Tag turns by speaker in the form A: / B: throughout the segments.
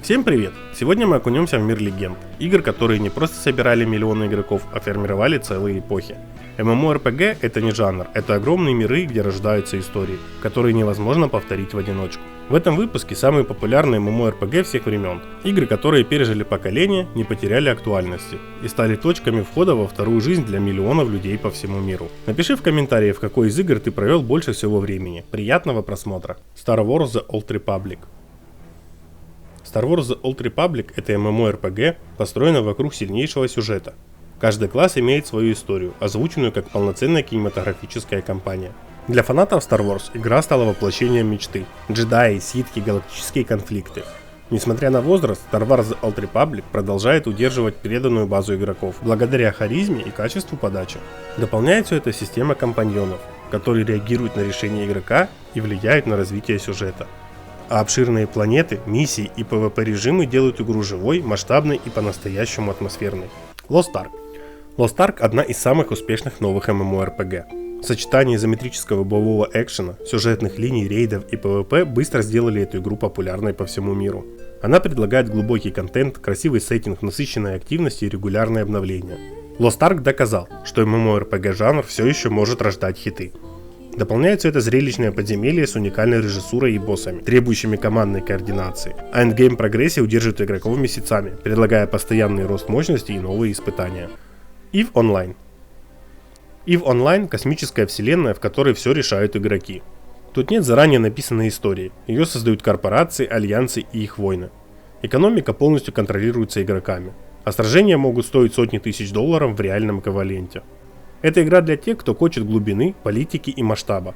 A: Всем привет! Сегодня мы окунемся в мир легенд. Игр, которые не просто собирали миллионы игроков, а формировали целые эпохи. MMORPG — это не жанр, это огромные миры, где рождаются истории, которые невозможно повторить в одиночку. В этом выпуске самые популярные MMORPG всех времен. Игры, которые пережили поколения, не потеряли актуальности и стали точками входа во вторую жизнь для миллионов людей по всему миру. Напиши в комментариях, в какой из игр ты провел больше всего времени. Приятного просмотра! Star Wars The Old Republic. Star Wars The Old Republic — это MMORPG, построена вокруг сильнейшего сюжета. Каждый класс имеет свою историю, озвученную как полноценная кинематографическая кампания. Для фанатов Star Wars игра стала воплощением мечты. Джедаи, ситхи, галактические конфликты. Несмотря на возраст, Star Wars The Old Republic продолжает удерживать преданную базу игроков, благодаря харизме и качеству подачи. Дополняет все это система компаньонов, которые реагируют на решения игрока и влияют на развитие сюжета. А обширные планеты, миссии и PvP режимы делают игру живой, масштабной и по-настоящему атмосферной. Lost Ark. Lost Ark — одна из самых успешных новых MMORPG. Сочетание изометрического боевого экшена, сюжетных линий, рейдов и PvP быстро сделали эту игру популярной по всему миру. Она предлагает глубокий контент, красивый сеттинг, насыщенной активности и регулярные обновления. Lost Ark доказал, что MMORPG жанр все еще может рождать хиты. Дополняет все это зрелищное подземелье с уникальной режиссурой и боссами, требующими командной координации. А эндгейм прогрессии удерживает игроков месяцами, предлагая постоянный рост мощности и новые испытания. EVE Online. EVE Online — космическая вселенная, в которой все решают игроки. Тут нет заранее написанной истории, ее создают корпорации, альянсы и их войны. Экономика полностью контролируется игроками, а сражения могут стоить сотни тысяч долларов в реальном эквиваленте. Это игра для тех, кто хочет глубины, политики и масштаба.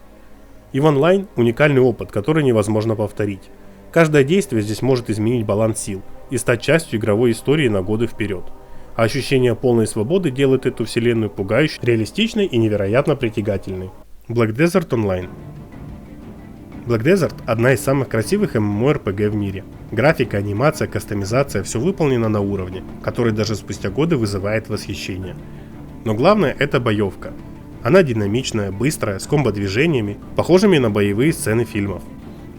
A: EVE Online — уникальный опыт, который невозможно повторить. Каждое действие здесь может изменить баланс сил и стать частью игровой истории на годы вперед. А ощущение полной свободы делает эту вселенную пугающей, реалистичной и невероятно притягательной. Black Desert Online. Black Desert — одна из самых красивых MMORPG в мире. Графика, анимация, кастомизация — все выполнено на уровне, который даже спустя годы вызывает восхищение. Но главное — это боевка. Она динамичная, быстрая, с комбо-движениями, похожими на боевые сцены фильмов.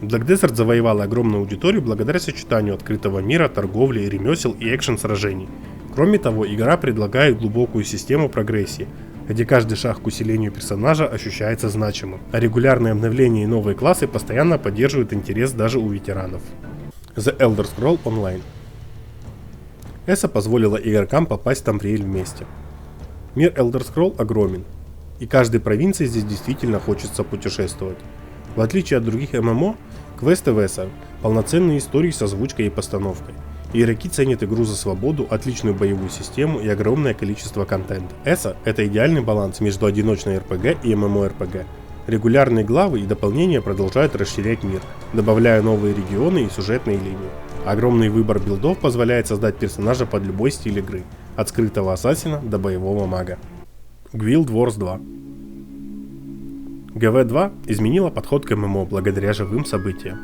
A: Black Desert завоевала огромную аудиторию благодаря сочетанию открытого мира, торговли, ремесел и экшен-сражений. Кроме того, игра предлагает глубокую систему прогрессии, где каждый шаг к усилению персонажа ощущается значимым, а регулярные обновления и новые классы постоянно поддерживают интерес даже у ветеранов. The Elder Scrolls Online. ESO позволила игрокам попасть в Тамбриэль вместе. Мир Elder Scrolls огромен, и каждой провинции здесь действительно хочется путешествовать. В отличие от других ММО, квесты в ESO — полноценные истории с озвучкой и постановкой. Игроки ценят игру за свободу, отличную боевую систему и огромное количество контента. ESO — это идеальный баланс между одиночной RPG и MMORPG. Регулярные главы и дополнения продолжают расширять мир, добавляя новые регионы и сюжетные линии. Огромный выбор билдов позволяет создать персонажа под любой стиль игры, от скрытого ассасина до боевого мага. Guild Wars 2. GW2 изменила подход к ММО благодаря живым событиям.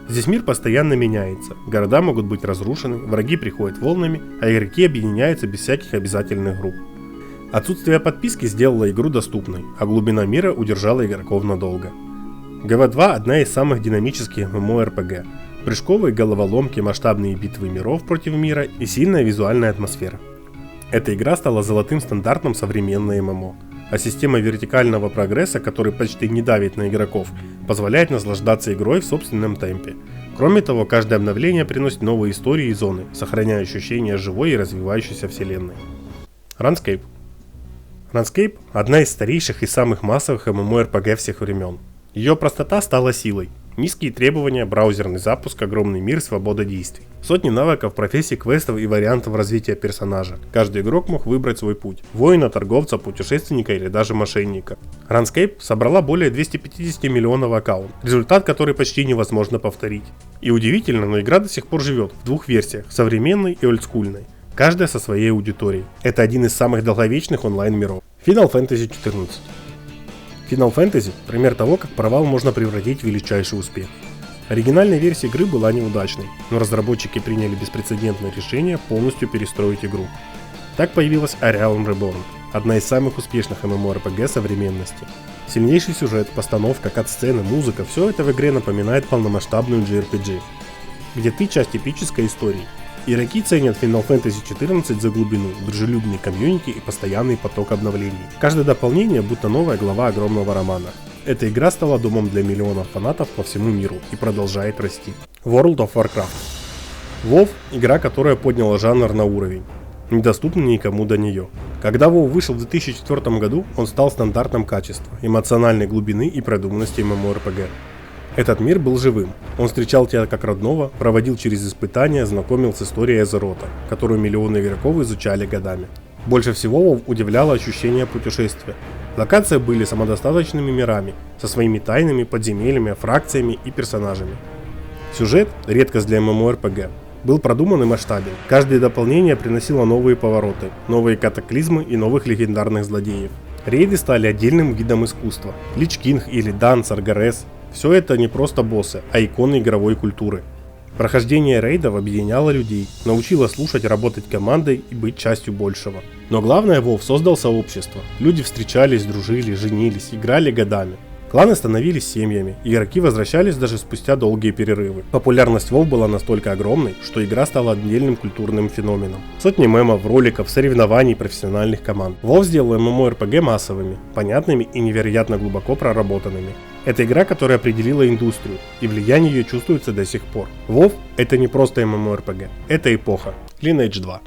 A: Здесь мир постоянно меняется, города могут быть разрушены, враги приходят волнами, а игроки объединяются без всяких обязательных групп. Отсутствие подписки сделало игру доступной, а глубина мира удержала игроков надолго. GW2 — одна из самых динамических MMORPG. Прыжковые головоломки, масштабные битвы миров против мира и сильная визуальная атмосфера. Эта игра стала золотым стандартом современной ММО, а система вертикального прогресса, который почти не давит на игроков, позволяет наслаждаться игрой в собственном темпе. Кроме того, каждое обновление приносит новые истории и зоны, сохраняя ощущение живой и развивающейся вселенной. RuneScape. RuneScape — одна из старейших и самых массовых MMORPG всех времен. Ее простота стала силой. Низкие требования, браузерный запуск, огромный мир, свобода действий. Сотни навыков, профессий, квестов и вариантов развития персонажа. Каждый игрок мог выбрать свой путь. Воина, торговца, путешественника или даже мошенника. RuneScape собрала более 250 миллионов аккаунтов, результат который почти невозможно повторить. И удивительно, но игра до сих пор живет в двух версиях, современной и олдскульной. Каждая со своей аудиторией. Это один из самых долговечных онлайн-миров. Final Fantasy XIV. Final Fantasy — пример того, как провал можно превратить в величайший успех. Оригинальная версия игры была неудачной, но разработчики приняли беспрецедентное решение полностью перестроить игру. Так появилась A Realm Reborn, одна из самых успешных MMORPG современности. Сильнейший сюжет, постановка, кат-сцены, музыка — все это в игре напоминает полномасштабную JRPG. где ты часть эпической истории. Игроки ценят Final Fantasy XIV за глубину, дружелюбный комьюнити и постоянный поток обновлений. Каждое дополнение будто новая глава огромного романа. Эта игра стала домом для миллионов фанатов по всему миру и продолжает расти. World of Warcraft. WoW – игра, которая подняла жанр на уровень, недоступный никому до нее. Когда WoW вышел в 2004 году, он стал стандартом качества, эмоциональной глубины и продуманности MMORPG. Этот мир был живым, он встречал тебя как родного, проводил через испытания, знакомил с историей Азерота, которую миллионы игроков изучали годами. Больше всего WoW удивляло ощущение путешествия. Локации были самодостаточными мирами, со своими тайнами, подземельями, фракциями и персонажами. Сюжет, редкость для MMORPG, был продуман и масштабен. Каждое дополнение приносило новые повороты, новые катаклизмы и новых легендарных злодеев. Рейды стали отдельным видом искусства. Лич Кинг или Дан, Саргарес – все это не просто боссы, а иконы игровой культуры. Прохождение рейдов объединяло людей, научило слушать, работать командой и быть частью большего. Но главное, WoW создал сообщество. Люди встречались, дружили, женились, играли годами. Кланы становились семьями, игроки возвращались даже спустя долгие перерывы. Популярность WoW была настолько огромной, что игра стала отдельным культурным феноменом. Сотни мемов, роликов, соревнований профессиональных команд. WoW сделал MMORPG массовыми, понятными и невероятно глубоко проработанными. Это игра, которая определила индустрию, и влияние ее чувствуется до сих пор. WoW — это не просто MMORPG, это эпоха. Lineage 2.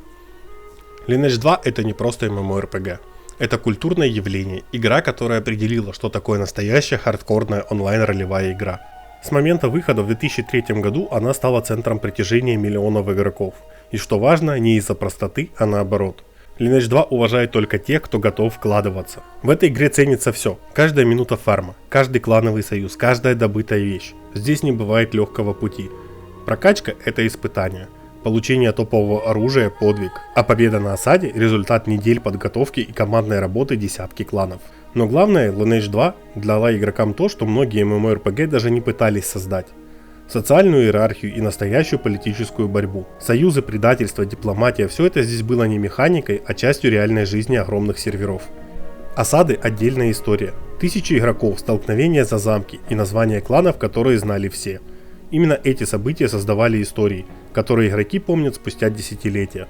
A: Lineage 2 — это не просто MMORPG. Это культурное явление, игра, которая определила, что такое настоящая хардкорная онлайн-ролевая игра. С момента выхода в 2003 году она стала центром притяжения миллионов игроков. И что важно, не из-за простоты, а наоборот. Lineage 2 уважает только тех, кто готов вкладываться. В этой игре ценится все. Каждая минута фарма, каждый клановый союз, каждая добытая вещь. Здесь не бывает легкого пути. Прокачка – это испытание. Получение топового оружия – подвиг, а победа на осаде – результат недель подготовки и командной работы десятки кланов. Но главное, Lineage 2 дала игрокам то, что многие MMORPG даже не пытались создать. Социальную иерархию и настоящую политическую борьбу. Союзы, предательство, дипломатия – все это здесь было не механикой, а частью реальной жизни огромных серверов. Осады – отдельная история. Тысячи игроков, столкновения за замки и названия кланов, которые знали все. Именно эти события создавали истории, которые игроки помнят спустя десятилетия.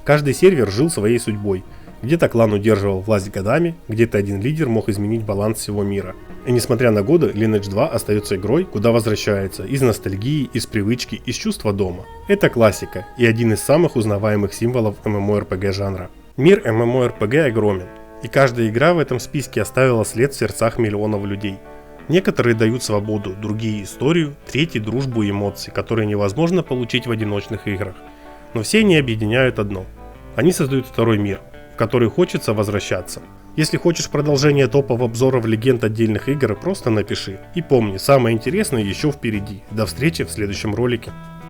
A: Каждый сервер жил своей судьбой. Где-то клан удерживал власть годами, где-то один лидер мог изменить баланс всего мира. И несмотря на годы, Lineage 2 остается игрой, куда возвращается из ностальгии, из привычки, из чувства дома. Это классика и один из самых узнаваемых символов MMORPG жанра. Мир MMORPG огромен, и каждая игра в этом списке оставила след в сердцах миллионов людей. Некоторые дают свободу, другие историю, третьи дружбу и эмоции, которые невозможно получить в одиночных играх. Но все они объединяют одно. Они создают второй мир, в который хочется возвращаться. Если хочешь продолжение топов обзоров легенд отдельных игр, просто напиши. И помни, самое интересное еще впереди. До встречи в следующем ролике.